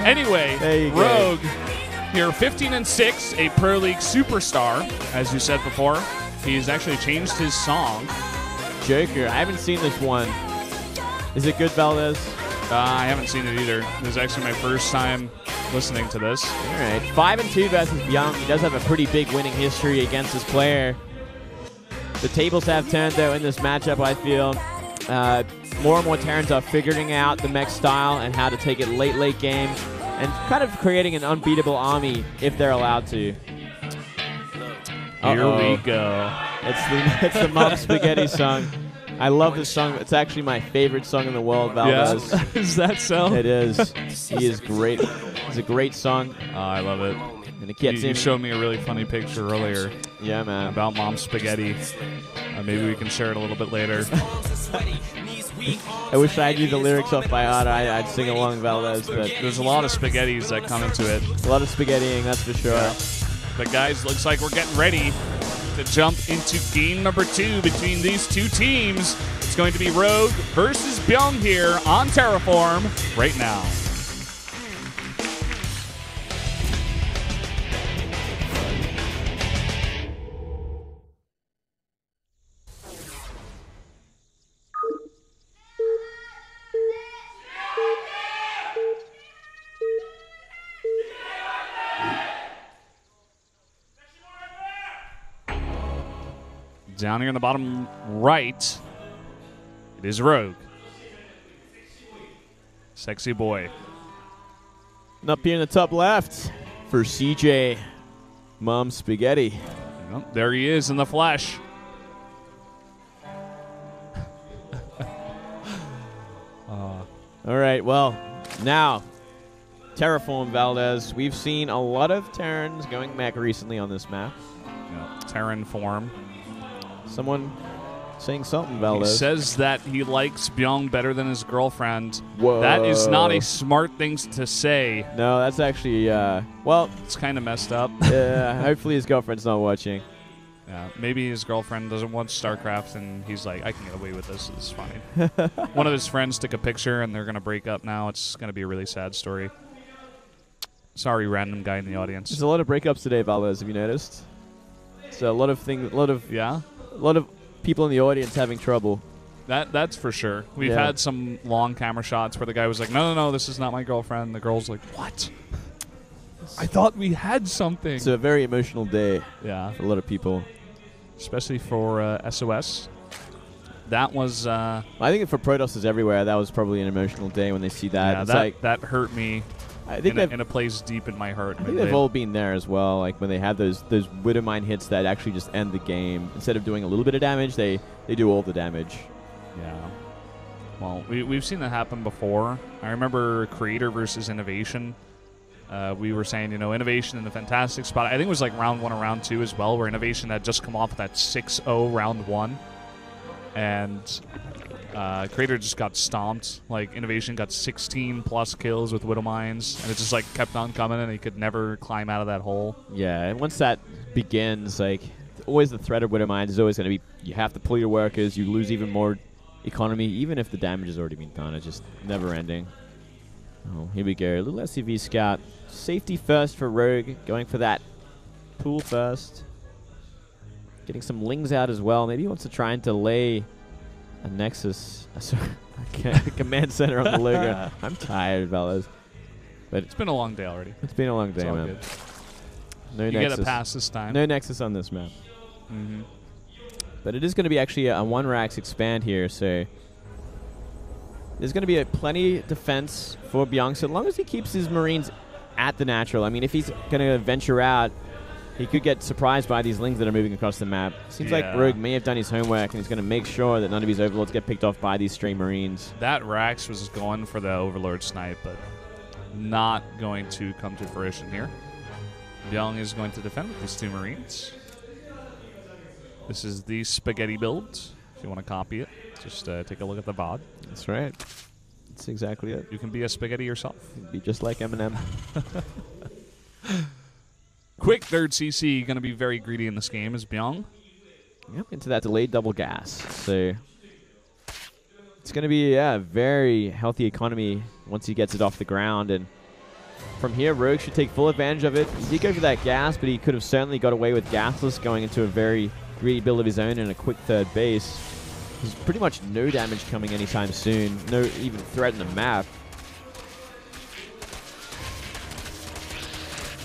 Anyway, Rogue here, 15-6, a Pro League superstar, as you said before. He's actually changed his song. Joker. I haven't seen this one. Is it good, Valdez? I haven't seen it either. This is actually my first time listening to this. All right. 5-2 versus Bbyong. He does have a pretty big winning history against this player. The tables have turned, though, in this matchup, I feel. More and more Terrans are figuring out the mech style and how to take it late game and kind of creating an unbeatable army if they're allowed to. Here we go. It's the Mom Spaghetti song. I love this song. It's actually my favorite song in the world, Valdez. Yeah. Is that so? It is. He is great. It's a great song. Oh, I love it. And it gets you showed me a really funny picture earlier. Yeah, man. About Mom Spaghetti. Maybe we can share it a little bit later. I wish I knew the lyrics off by heart. I'd sing along, Valdez. But there's a lot of spaghettis that come into it. A lot of spaghettiing, that's for sure. Yeah. But guys, looks like we're getting ready to jump into game number 2 between these two teams. It's going to be Rogue versus Bbyong here on Terraform right now. Down here in the bottom right, it is Rogue. Sexy boy. And up here in the top left for CJ, Mom Spaghetti. Well, there he is in the flesh. All right, well, now, Terraform, Valdez. We've seen a lot of Terrans going mech recently on this map. Yeah, Terran form. Someone saying something, Valdez. He says that he likes Bbyong better than his girlfriend. Whoa. That is not a smart thing to say. No, that's actually, well... It's kind of messed up. Yeah, hopefully his girlfriend's not watching. Yeah, maybe his girlfriend doesn't want Starcraft, and he's like, I can get away with this. It's fine. One of his friends took a picture, and they're going to break up now. It's going to be a really sad story. Sorry, random guy in the audience. There's a lot of breakups today, Valdez, have you noticed? So a lot of people in the audience having trouble. That's for sure. We've had some long camera shots where the guy was like, no, this is not my girlfriend. The girl's like, what? I thought we had something. It's a very emotional day for a lot of people. Especially for SOS. That was... I think for Protosses everywhere, that was probably an emotional day when they see that. Yeah, it's that hurt me. I think in a place deep in my heart. I think they've all been there as well. Like when they have those Widowmine hits that actually just end the game. Instead of doing a little bit of damage, they do all the damage. Yeah. Well, we've seen that happen before. I remember Creator versus Innovation. We were saying, Innovation in a fantastic spot. I think it was like round 1 or round 2 as well, where Innovation had just come off of that 6-0 round 1. And Creator just got stomped. Like, Innovation got 16+ kills with Widowmines, and it just, like, kept on coming, and he could never climb out of that hole. Yeah, and once that begins, like, always the threat of Widowmines is always going to be, you have to pull your workers, you lose even more economy, even if the damage has already been done. It's just never ending. Oh, here we go. A little SUV scout. Safety first for Rogue, going for that pool first. Getting some lings out as well. Maybe he wants to try and delay a Nexus. A command center on the logo. I'm tired, fellas. But it's been a long day already. It's been a long day, man. Good. No you Nexus. Get a pass this time. No Nexus on this map. Mm-hmm. But it is going to be actually a 1-Rax expand here, so there's going to be plenty defense for Bbyong, so long as he keeps his Marines at the natural. I mean, if he's going to venture out, he could get surprised by these lings that are moving across the map. Seems like Rogue may have done his homework, and he's going to make sure that none of his Overlords get picked off by these stray Marines. That Rax was going for the Overlord snipe, but not going to come to fruition here. Bbyong is going to defend with his 2 Marines. This is the spaghetti build. If you want to copy it, just take a look at the VOD. That's right. That's exactly it. You can be a spaghetti yourself. You'd be just like Eminem. Quick third CC, going to be very greedy in this game is Bbyong. Yep, into that delayed double gas. So it's going to be a very healthy economy once he gets it off the ground. And From here, Rogue should take full advantage of it. He did go for that gas, but he could have certainly got away with gasless going into a very greedy build of his own and a quick third base. There's pretty much no damage coming anytime soon. No even threat in the map.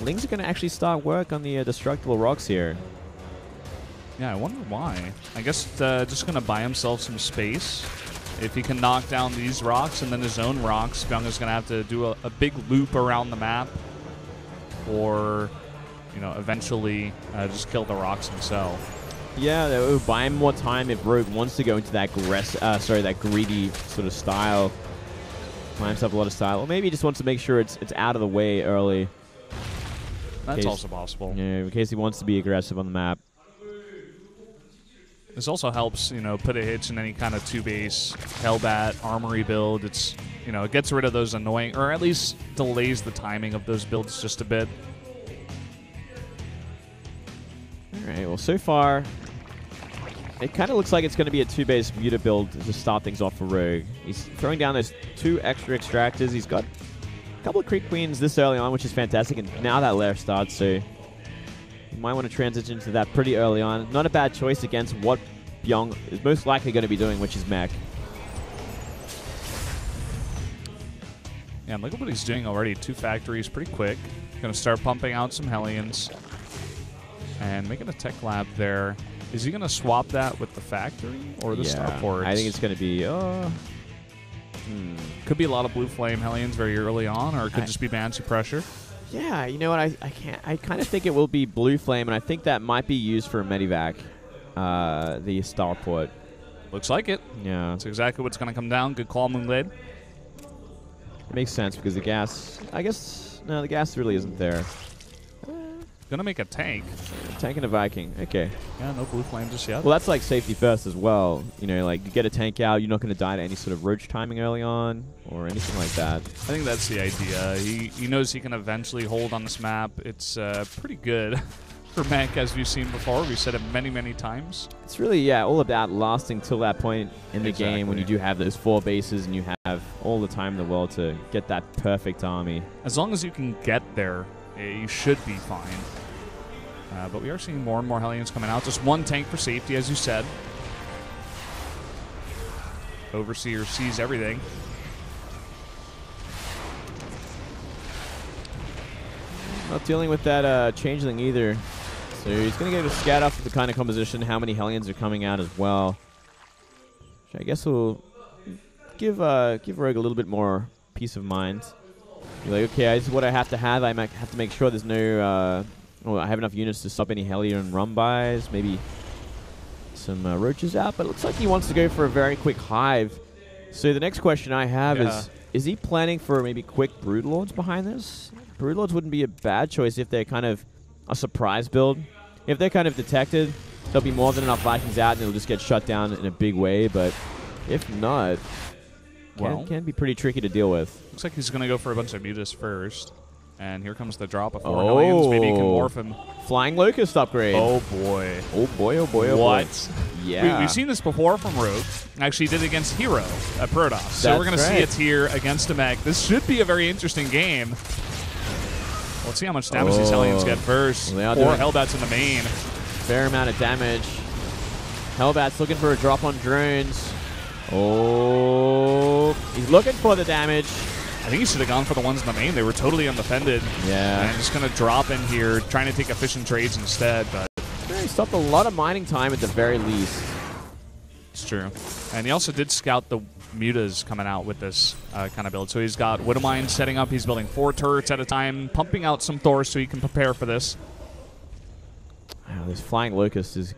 Lings are going to actually start work on the destructible rocks here. Yeah, I wonder why. I guess just going to buy himself some space. If he can knock down these rocks and then his own rocks, Bbyong is going to have to do a big loop around the map. Or, you know, eventually just kill the rocks himself. Yeah, that would buy him more time if Rogue wants to go into that that greedy sort of style. Buy himself a lot of style. Or maybe he just wants to make sure it's out of the way early. That's also possible. Yeah, in case he wants to be aggressive on the map. This also helps, you know, put a hitch in any kind of 2-base Hellbat armory build. It's, you know, it gets rid of those annoying, or at least delays the timing of those builds just a bit. All right, well, so far, it kind of looks like it's going to be a 2-base Muta build to start things off for Rogue. He's throwing down those 2 extra extractors. He's got a couple of Creep Queens this early on, which is fantastic, and now that lair starts, so you might want to transition to that pretty early on. Not a bad choice against what Bbyong is most likely going to be doing, which is mech. Yeah, and look at what he's doing already. 2 factories pretty quick. Going to start pumping out some Hellions. And making a tech lab there. Is he going to swap that with the factory or the starports? I think it's going to be... Could be a lot of Blue Flame Hellions very early on, or it could just be Banshee pressure. Yeah, you know what? I kind of think it will be Blue Flame, and I think that might be used for a Medivac, the starport. Looks like it. Yeah. That's exactly what's going to come down. Good call, Moonblade. It makes sense because the gas... I guess... No, the gas really isn't there. Gonna make a tank. Tank and a Viking. Okay. Yeah, no Blue Flame just yet. Well, that's like safety first as well. You know, like you get a tank out, you're not going to die to any sort of roach timing early on or anything like that. I think that's the idea. He knows he can eventually hold on this map. It's pretty good for mech, as we've seen before. We've said it many, many times. It's really, yeah, all about lasting till that point in the game when you do have those 4 bases and you have all the time in the world to get that perfect army. As long as you can get there, you should be fine. But we are seeing more and more Hellions coming out. Just 1 tank for safety, as you said. Overseer sees everything. Not dealing with that changeling either. So he's going to get a scat off the kind of composition, how many Hellions are coming out as well. Which I guess will give Rogue a little bit more peace of mind. You're like, okay, this is what I have to have. I might have to make sure there's no... I have enough units to stop any Hellion run-bys. Maybe some roaches out. But it looks like he wants to go for a very quick hive. So the next question I have is he planning for maybe quick Broodlords behind this? Broodlords wouldn't be a bad choice if they're kind of a surprise build. If they're kind of detected, there'll be more than enough Vikings out and it'll just get shut down in a big way. But if not, can be pretty tricky to deal with. Looks like he's going to go for a bunch of Mutas first. And here comes the drop of 4 Hellions. Maybe he can morph him. Flying Locust upgrade. Oh, boy. Oh, boy, oh, boy, oh, boy. What? Yeah. We've seen this before from Rogue. Actually, he did it against Hero at Protoss. So we're going to see it here against a mech. This should be a very interesting game. Let's see how much damage these Hellions get first. 4 Hellbats in the main. Fair amount of damage. Hellbats looking for a drop on drones. Oh, he's looking for the damage. I think he should have gone for the ones in the main. They were totally undefended. Yeah. And just going to drop in here, trying to take efficient trades instead. But he stopped a lot of mining time at the very least. It's true. And he also did scout the Mutas coming out with this kind of build. So he's got Widowmine setting up. He's building 4 turrets at a time, pumping out some Thors so he can prepare for this. Wow, this Flying Locust is...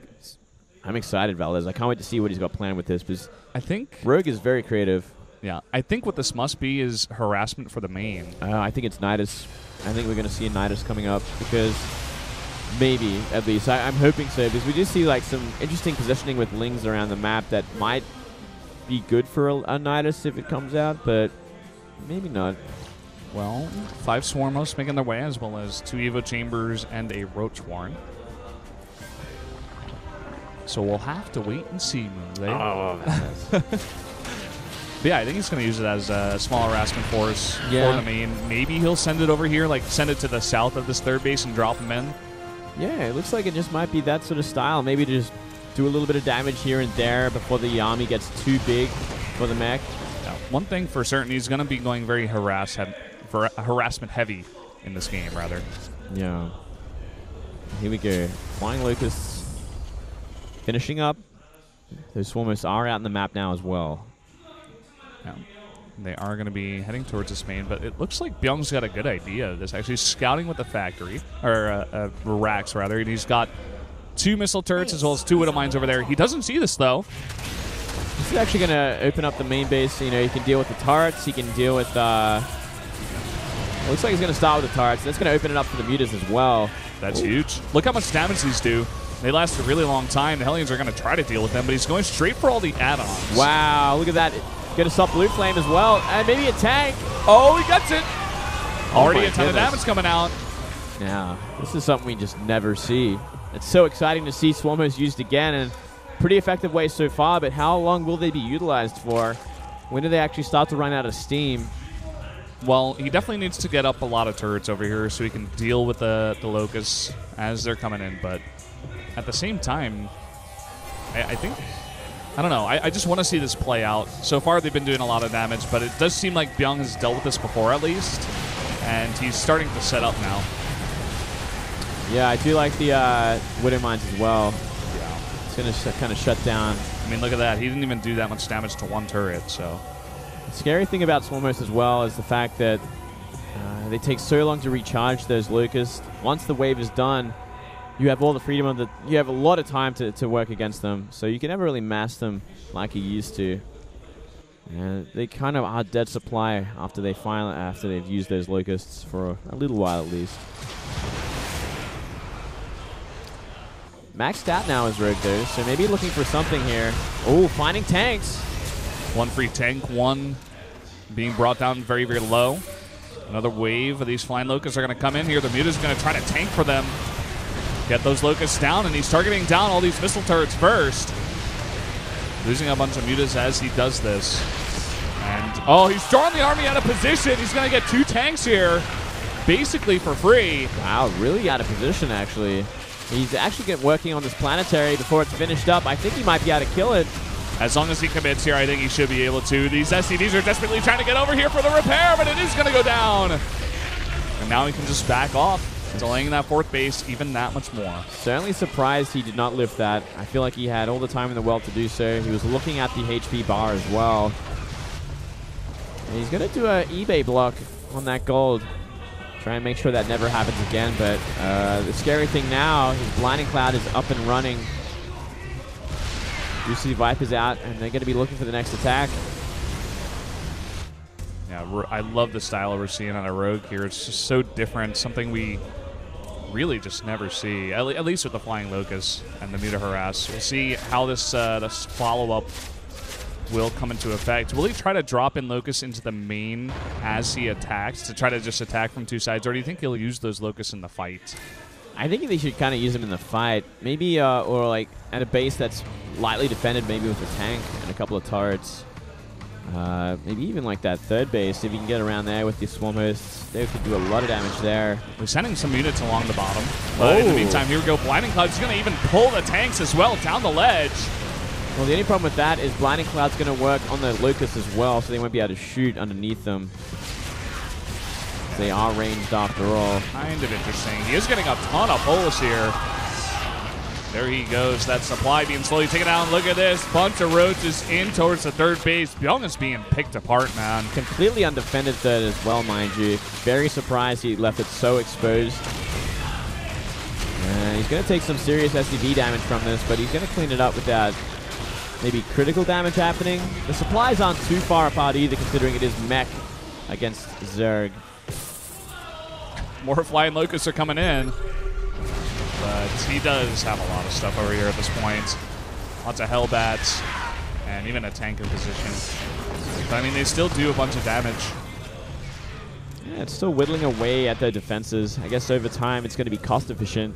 I'm excited, Valdez. I can't wait to see what he's got planned with this. Because I think Rogue is very creative. Yeah, I think what this must be is harassment for the main. I think it's Nidus. I think we're going to see a Nidus coming up because maybe, at least. I'm hoping so because we do see like some interesting positioning with Lings around the map that might be good for a Nidus if it comes out, but maybe not. Well, 5 Swarmos making their way as well as 2 Evo Chambers and a Roach Warren. So we'll have to wait and see, Moonblade. But yeah, I think he's going to use it as a small harassment force for the main. Maybe he'll send it over here, like send it to the south of this third base and drop him in. Yeah, it looks like it just might be that sort of style. Maybe to just do a little bit of damage here and there before the army gets too big for the mech. Yeah, one thing for certain, he's going to be going very harassment heavy in this game, rather. Yeah. Here we go. Flying Locusts finishing up. Those Swarmers are out in the map now as well. Yeah. They are going to be heading towards this main, but it looks like Bbyong's got a good idea of this. Actually, scouting with the factory, or racks rather, and he's got 2 missile turrets as well as 2 Widow Mines over there. He doesn't see this though. This is actually going to open up the main base. You know, he can deal with the turrets. He can deal with. Looks like he's going to start with the turrets. That's going to open it up for the mutas as well. That's huge. Look how much damage these do. They last a really long time. The Hellions are going to try to deal with them, but he's going straight for all the add-ons. Wow, look at that. Going to stop Blue Flame as well. And maybe a tank. Oh, he gets it. Already a ton goodness. of damage coming out. Yeah, this is something we just never see. It's so exciting to see Swarmers used again, and pretty effective way so far, but how long will they be utilized for? When do they actually start to run out of steam? Well, he definitely needs to get up a lot of turrets over here so he can deal with the Locusts as they're coming in, but at the same time, I think... I don't know. I just want to see this play out. So far, they've been doing a lot of damage, but it does seem like Bbyong has dealt with this before, at least, and he's starting to set up now. Yeah, I do like the Widow Mines as well. Yeah. It's going to kind of shut down. I mean, look at that. He didn't even do that much damage to 1 turret, so... The scary thing about Swarmers as well is the fact that they take so long to recharge those Locusts. Once the wave is done, you have all the freedom of you have a lot of time to work against them, so you can never really mass them like you used to. And they kind of are dead supply after they've used those Locusts for a little while at least. Maxed out now is Rogue though, so maybe looking for something here. Oh, finding tanks. 1 free tank, 1 being brought down very, very low. Another wave of these flying Locusts are going to come in here. The Muta's going to try to tank for them. Get those Locusts down, and he's targeting down all these missile turrets first. Losing a bunch of Mutas as he does this. And, oh, he's drawing the army out of position. He's going to get 2 tanks here, basically for free. Wow, really out of position, actually. He's actually working on this planetary before it's finished up. I think he might be able to kill it. As long as he commits here, I think he should be able to. These SCVs are desperately trying to get over here for the repair, but it is going to go down. And now he can just back off, delaying that 4th base even that much more. Certainly surprised he did not lift that. I feel like he had all the time in the world to do so. He was looking at the HP bar as well. And he's going to do an eBay block on that gold. Try and make sure that never happens again, but the scary thing now, his Blinding Cloud is up and running. You see Viper's out, and they're going to be looking for the next attack. Yeah, I love the style we're seeing on a Rogue here. It's just so different, something we really just never see, at least with the Flying Locust and the Muta Harass. We'll see how this follow-up will come into effect. Will he try to drop in Locusts into the main as he attacks to try to just attack from 2 sides, or do you think he'll use those Locusts in the fight? I think they should kind of use them in the fight. Maybe, or like at a base that's lightly defended, maybe with a tank and a couple of turrets. Maybe even like that 3rd base, if you can get around there with the Swarm Hosts, they could do a lot of damage there. We're sending some units along the bottom. But in the meantime, here we go. Blinding Cloud is going to even pull the tanks as well down the ledge. Well, the only problem with that is Blinding Cloud's going to work on the Locusts as well, so they won't be able to shoot underneath them. They are ranged after all. Kind of interesting. He is getting a ton of pulls here. There he goes. That supply being slowly taken out. Look at this. Bunch of roaches in towards the 3rd base. Bbyong is being picked apart, man. Completely undefended 3rd as well, mind you. Very surprised he left it so exposed. He's going to take some serious SCV damage from this, but he's going to clean it up without maybe critical damage happening. The supplies aren't too far apart either, considering it is mech against Zerg. More Flying Locusts are coming in. But he does have a lot of stuff over here at this point. Lots of Hellbats and even a tank in position. But I mean, they still do a bunch of damage. Yeah, it's still whittling away at their defenses. I guess over time it's going to be cost efficient.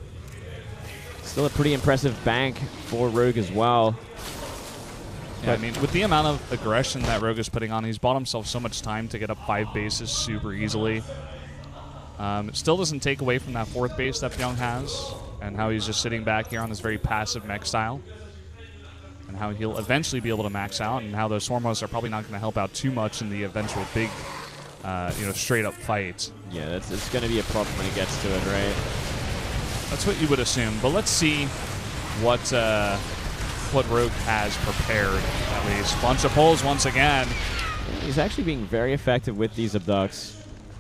Still a pretty impressive bank for Rogue as well. Yeah, I mean, with the amount of aggression that Rogue is putting on, he's bought himself so much time to get up 5 bases super easily. It still doesn't take away from that 4th base that Bbyong has, and how he's just sitting back here on this very passive mech style, and how he'll eventually be able to max out, and how those Swarm hosts are probably not going to help out too much in the eventual big, straight-up fight. Yeah, it's going to be a problem when it gets to it, right? That's what you would assume, but let's see what Rogue has prepared, at least. Bunch of pulls once again. He's actually being very effective with these abducts.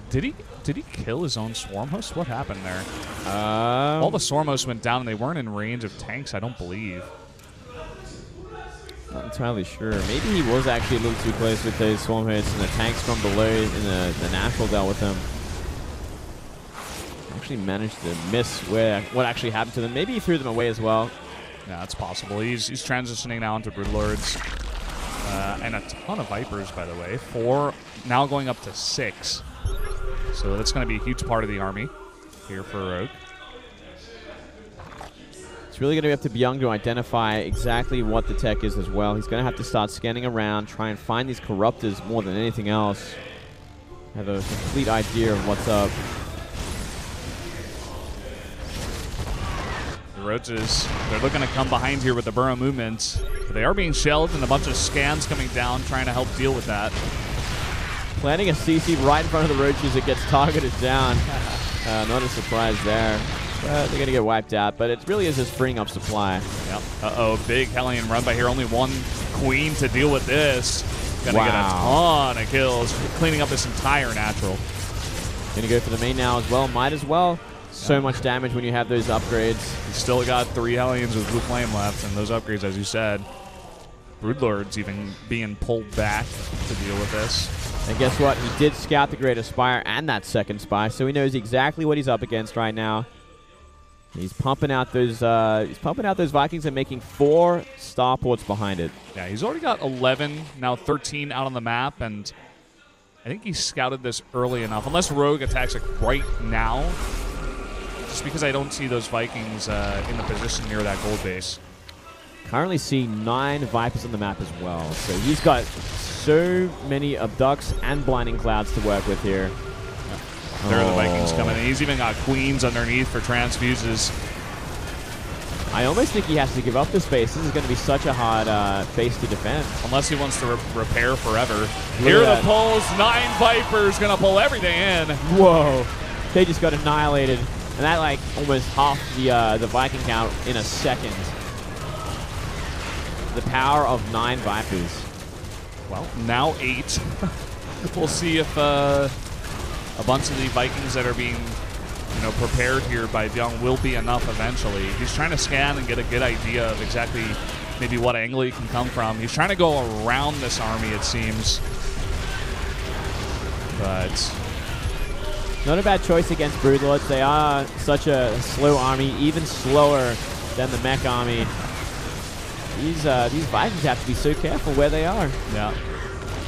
Did he kill his own Swarm host? What happened there? All the Swarm hosts went down, and they weren't in range of tanks, I don't believe. Not entirely sure. Maybe he was actually a little too close with those Swarm hosts, and the tanks from below in the natural dealt with them. Actually managed to miss what actually happened to them. Maybe he threw them away as well. Yeah, that's possible. He's transitioning now into Broodlords. And a ton of Vipers, by the way. 4, now going up to 6. So that's going to be a huge part of the army here for Rogue. It's really going to be up to Bbyong to identify exactly what the tech is as well. He's going to have to start scanning around, try and find these corruptors more than anything else. Have a complete idea of what's up. Roaches, they're looking to come behind here with the burrow movements. But they are being shelled, and a bunch of scans coming down, trying to help deal with that. Planting a CC right in front of the Roaches, it gets targeted down. Not a surprise there. They're going to get wiped out, but it really is just freeing up supply. Yep. Uh-oh, big Hellion run by here. Only one Queen to deal with this. Gonna get a ton of kills, cleaning up this entire natural. Going to go for the main now as well. Might as well. So much damage when you have those upgrades. He's still got 3 Hellions with Blue Flame left, and those upgrades, as you said. Broodlords even being pulled back to deal with this. And guess what? He did scout the Greater Spire and that second spy, so he knows exactly what he's up against right now. He's pumping out those Vikings and making 4 starports behind it. Yeah, he's already got 11, now 13 out on the map, and I think he scouted this early enough. Unless Rogue attacks like right now. Just because I don't see those Vikings in the position near that gold base. Currently see 9 Vipers on the map as well. So he's got so many Abducts and Blinding Clouds to work with here. Yep. There are the Vikings coming in. He's even got Queens underneath for transfuses. I almost think he has to give up this base. This is going to be such a hard base to defend. Unless he wants to repair forever. Here are the pulls. 9 Vipers going to pull everything in. Whoa. They just got annihilated. And that, like, almost half the Viking count in a second. The power of 9 Vipers. Well, now 8. We'll see if a bunch of the Vikings that are being, prepared here by Bbyong will be enough eventually. He's trying to scan and get a good idea of exactly maybe what angle he can come from. He's trying to go around this army, it seems. But not a bad choice against Broodlords. They are such a slow army, even slower than the mech army. These Vikings have to be so careful where they are. Yeah.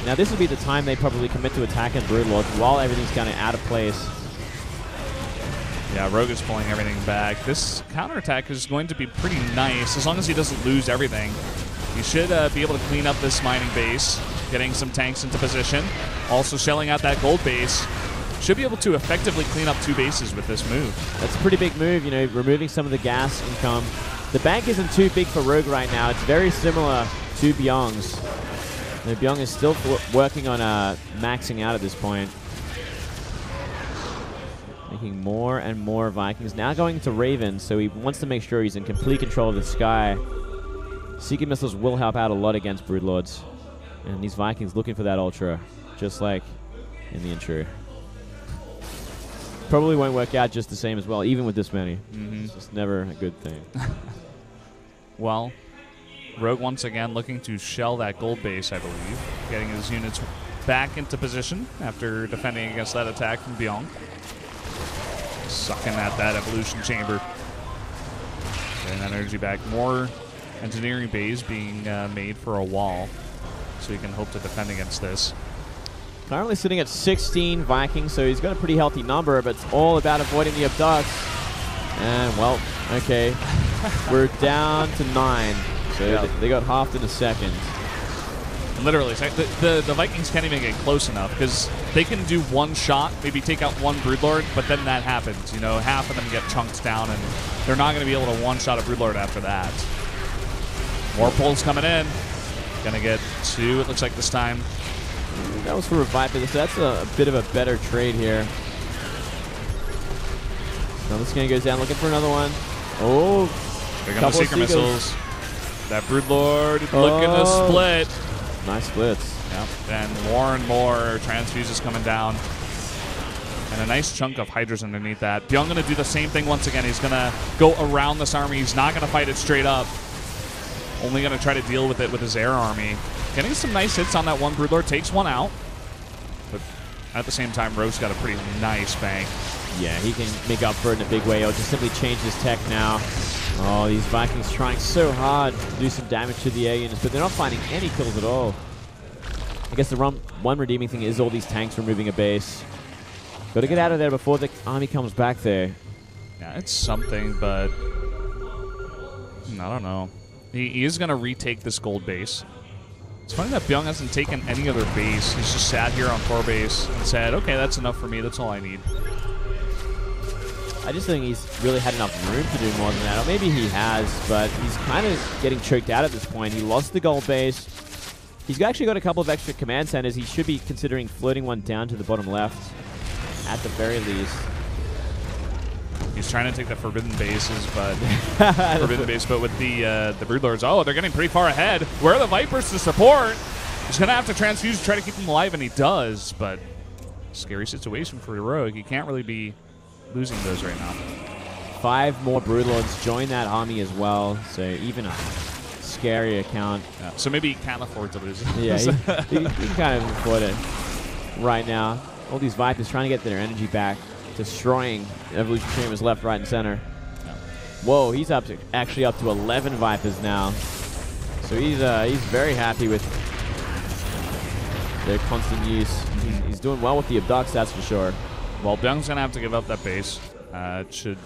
Now this would be the time they probably commit to attacking Broodlords while everything's kind of out of place. Yeah, Rogue is pulling everything back. This counterattack is going to be pretty nice as long as he doesn't lose everything. He should be able to clean up this mining base, getting some tanks into position. Also shelling out that gold base. Should be able to effectively clean up 2 bases with this move. That's a pretty big move, removing some of the gas income. The bank isn't too big for Rogue right now. It's very similar to Bbyong's. Bbyong is still working on maxing out at this point. Making more and more Vikings. Now going to Raven, so he wants to make sure he's in complete control of the sky. Seeking Missiles will help out a lot against Broodlords. And these Vikings looking for that Ultra, just like in the intro. Probably won't work out just the same as well, even with this many. It's just never a good thing. Well, Rogue once again looking to shell that gold base, I believe. Getting his units back into position after defending against that attack from Bbyong. Sucking at that evolution chamber. Getting that energy back. More engineering bays being made for a wall, so he can hope to defend against this. Currently sitting at 16 Vikings, so he's got a pretty healthy number, but it's all about avoiding the abducts. And, well, okay. We're down to 9. So they got halved in a second. Literally, the Vikings can't even get close enough because they can do one shot, maybe take out one Broodlord, but then that happens. You know, half of them get chunked down, and they're not going to be able to one-shot a Broodlord after that. More pulls coming in. Gonna get 2, it looks like this time. That was for a Viper, so that's a bit of a better trade here. Now this guy goes down looking for another one. Oh, they're going to Seeker Missiles. That Broodlord looking to split. Nice splits. Yep. And more and more transfuses coming down. And a nice chunk of Hydras underneath that. Bbyong going to do the same thing once again. He's going to go around this army. He's not going to fight it straight up. Only going to try to deal with it with his air army. Getting some nice hits on that one Broodlord. Takes one out. But at the same time, Rogue's got a pretty nice bank. Yeah, he can make up for it in a big way. He'll just simply change his tech now. Oh, these Vikings trying so hard to do some damage to the air units, but they're not finding any kills at all. I guess the one redeeming thing is all these tanks removing a base. Got to get out of there before the army comes back there. Yeah, it's something, but I don't know. He is going to retake this gold base. It's funny that Bbyong hasn't taken any other base. He's just sat here on 4 base and said, okay, that's enough for me. That's all I need. I just think he's really had enough room to do more than that. Or maybe he has, but he's kind of getting choked out at this point. He lost the gold base. He's actually got a couple of extra command centers. He should be considering floating one down to the bottom left at the very least. He's trying to take the forbidden bases, but with the Broodlords, oh, they're getting pretty far ahead. Where are the Vipers to support? He's going to have to transfuse to try to keep them alive, and he does, but scary situation for Rogue. He can't really be losing those right now. 5 more Broodlords join that army as well, so even a scary account. Yeah, so maybe he can't afford to lose it. Yeah, he kind of afford it right now. All these Vipers trying to get their energy back, destroying Evolution Chambers left, right, and center. Yeah. Whoa, he's actually up to 11 Vipers now. So he's very happy with their constant use. He's doing well with the abducts, that's for sure. Well, Bbyong's going to have to give up that base. It should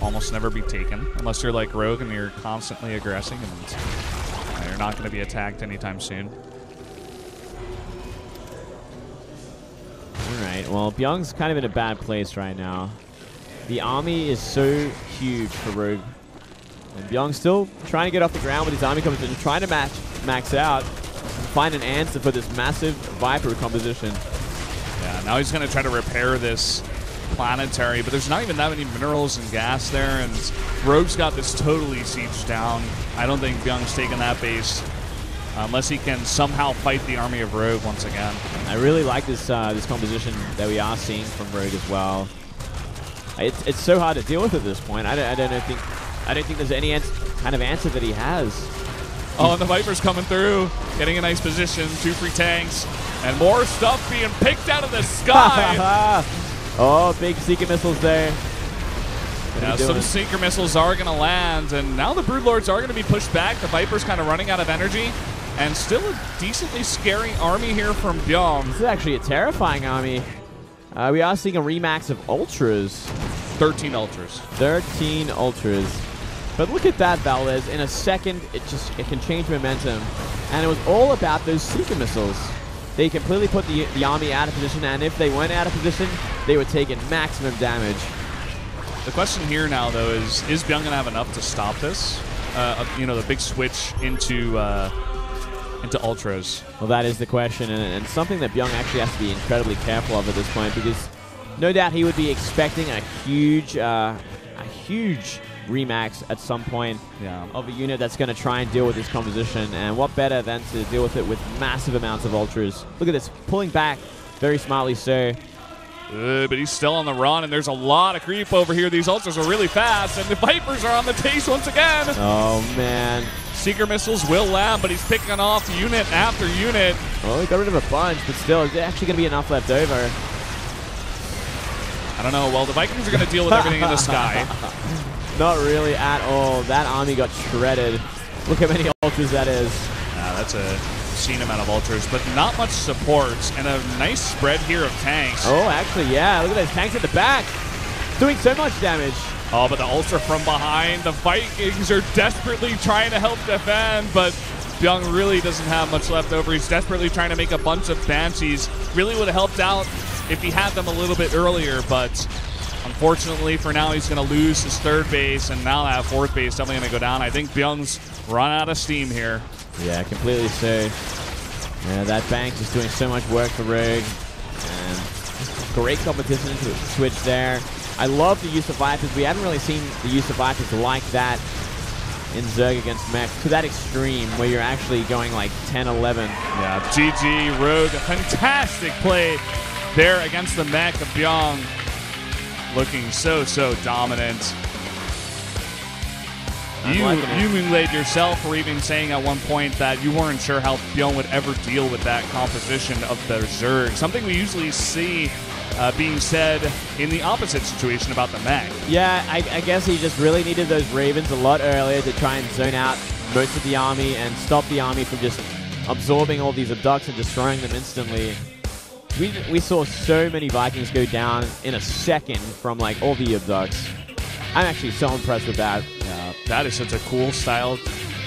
almost never be taken, unless you're like Rogue and you're constantly aggressing, and you're not going to be attacked anytime soon. Alright, well, Bbyong's kind of in a bad place right now. The army is so huge for Rogue. And Bbyong's still trying to get off the ground with his army coming in, trying to max out, find an answer for this massive Viper composition. Yeah, now he's going to try to repair this planetary, but there's not even that many minerals and gas there, and Rogue's got this totally sieged down. I don't think Bbyong's taking that base unless he can somehow fight the army of Rogue once again. I really like this this composition that we are seeing from Rogue as well. It's so hard to deal with at this point. I don't think there's any kind of answer that he has. Oh, and the Viper's coming through, getting a nice position, 2 free tanks, and more stuff being picked out of the sky. Oh, big Seeker missiles there. Yeah, some Seeker missiles are going to land, and now the Broodlords are going to be pushed back. The Viper's kind of running out of energy, and still a decently scary army here from Bbyong. This is actually a terrifying army. We are seeing a remax of Ultras. 13 Ultras. 13 Ultras. But look at that, Valdez. In a second, it can change momentum. And it was all about those Seeker missiles. They completely put the army out of position, and if they weren't out of position, they were taking maximum damage. The question here now, though, is Bbyong going to have enough to stop this? You know, the big switch into Ultras. Well, that is the question, and something that Bbyong actually has to be incredibly careful of at this point, because no doubt he would be expecting a huge remax at some point of a unit that's going to try and deal with this composition, and what better than to deal with it with massive amounts of Ultras. Look at this, pulling back very smartly so. But he's still on the run, and there's a lot of creep over here. These Ultras are really fast, and the Vipers are on the chase once again. Oh, man. Seeker missiles will land, but he's picking off unit after unit. Oh, he got rid of a bunch, but still, is there actually going to be enough left over? I don't know. Well, the Vikings are going to deal with everything in the sky. Not really at all. That army got shredded. Look how many Ultras that is. That's a obscene amount of Ultras, but not much support, and a nice spread here of tanks. Oh, actually, yeah. Look at those tanks at the back. Doing so much damage. Oh, but the Ultra from behind. The Vikings are desperately trying to help defend, but Bbyong really doesn't have much left over. He's desperately trying to make a bunch of Banshees. Really would have helped out if he had them a little bit earlier, but unfortunately for now, he's going to lose his third base, and now that fourth base definitely going to go down. I think Byung's run out of steam here. Yeah, completely so. Yeah, that bank is doing so much work for Rig. And great competition to switch there. I love the use of Vipers. We haven't really seen the use of Vipers like that in Zerg against Mech to that extreme where you're actually going like 10-11. Yeah, GG, Rogue, a fantastic play there against the Mech of Bbyong. Looking so dominant. You Moonglade yourself were even saying at one point that you weren't sure how Bbyong would ever deal with that composition of the Zerg. Something we usually see being said in the opposite situation about the Mech. Yeah, I guess he just really needed those Ravens a lot earlier to try and zone out most of the army and stop the army from just absorbing all these abducts and destroying them instantly. We saw so many Vikings go down in a second from like all the abducts. I'm actually so impressed with that. Yeah, that is such a cool style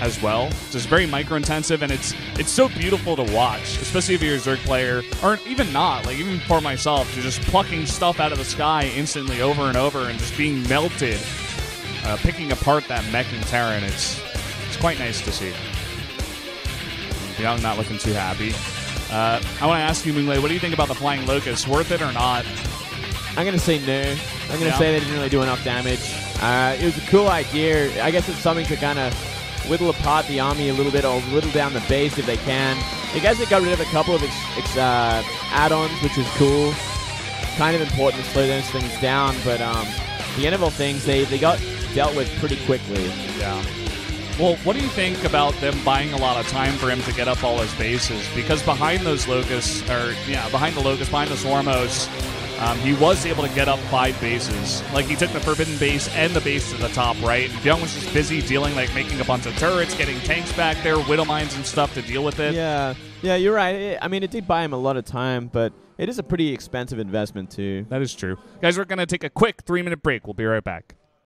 as well. It's just very micro-intensive, and it's so beautiful to watch, especially if you're a Zerg player, or even not, like even for myself, you're just plucking stuff out of the sky instantly over and over and just being melted, picking apart that mech and Terran. It's quite nice to see. Bbyong not looking too happy. I want to ask you, Moonglade, what do you think about the Flying Locust? Worth it or not? I'm going to say no. I'm going to say they didn't really do enough damage. It was a cool idea. I guess it's something to kind of whittle apart the army a little bit or whittle down the base if they can. I guess they got rid of a couple of add-ons, which is cool. Kind of important to slow those things down, but the interval things, they got dealt with pretty quickly. Yeah. Well, what do you think about them buying a lot of time for him to get up all his bases? Because behind those Locusts, behind the Swarmos, he was able to get up 5 bases. Like, he took the Forbidden base and the base to the top right. Bbyong was just busy dealing, like, making a bunch of turrets, getting tanks back there, Widow Mines and stuff to deal with it. Yeah, you're right. I mean, it did buy him a lot of time, but it is a pretty expensive investment, too. That is true. Guys, we're going to take a quick 3-minute break. We'll be right back.